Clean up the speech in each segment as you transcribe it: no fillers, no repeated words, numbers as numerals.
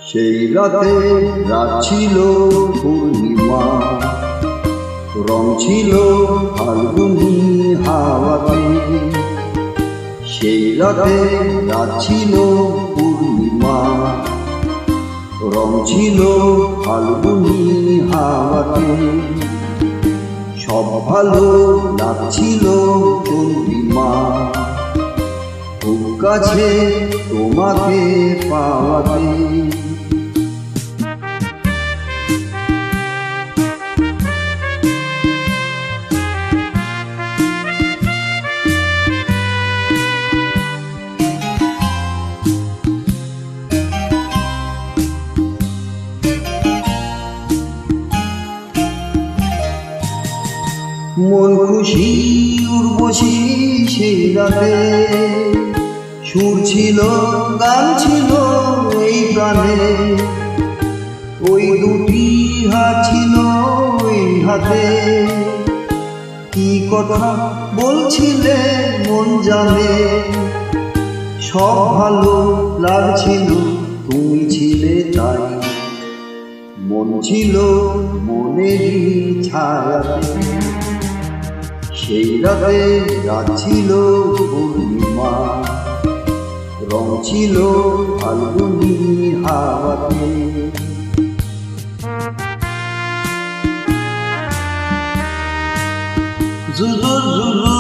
সেই রাতে রাত ছিল পূর্ণিমা, রং ছিল ফাল্গুনি হাওয়াতে। সেই রাতে রাত ছিল পূর্ণিমা, রং ছিল ফাল্গুনি হাওয়াতে। সব ভালো লাগছিল চন্দ্রিমা, খুব কাছে তোমাকে পাওয়াতে। মন খুশি উর্বশী সেই রাতে, সুর ছিল গান ছিল এই প্রাণে। ওই দুটি হাত ছিল ওই হাতে, কি কথা বলছিলে মন জানে। সব ভালো লাগছিল তুমি ছিলে তাই, মন ছিল মনেরই ছায়াতে। সেই রাতে রাত ছিল পূর্ণিমা, রং ছিল ফাল্গুনি হাওয়াতে। জুজু জুজু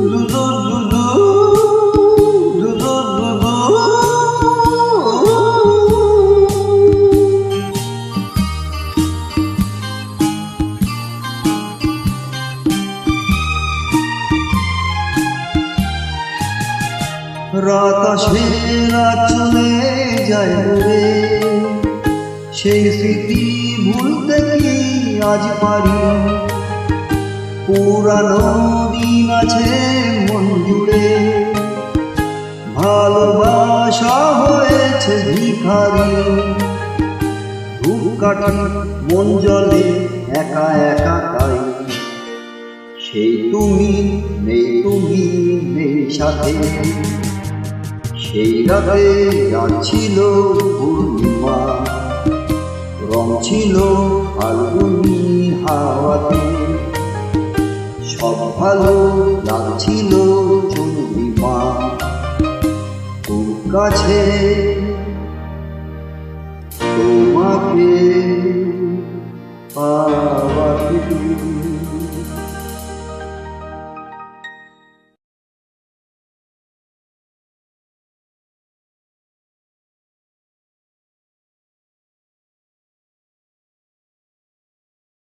জুজু জুজু জুজু জুজু। রাত আসে রাত চলে যায় রে, সেই স্মৃতি ভুলতে কি আজ পারি। পুরানো দিন আছে মন জুড়ে, ভালোবাসা হয়েছে ভিখারি। ধূপকাঠি মন জলে একা একা তাই, সেই তুমি নেই সাথে। সেই রাতে রাত ছিল পূর্ণিমা, রং ছিল ফাল্গুনি হাওয়াতে। সব ভালো লাগছিল চন্দ্রিমা, তোর কাছে তোমাকে পাওয়াতে।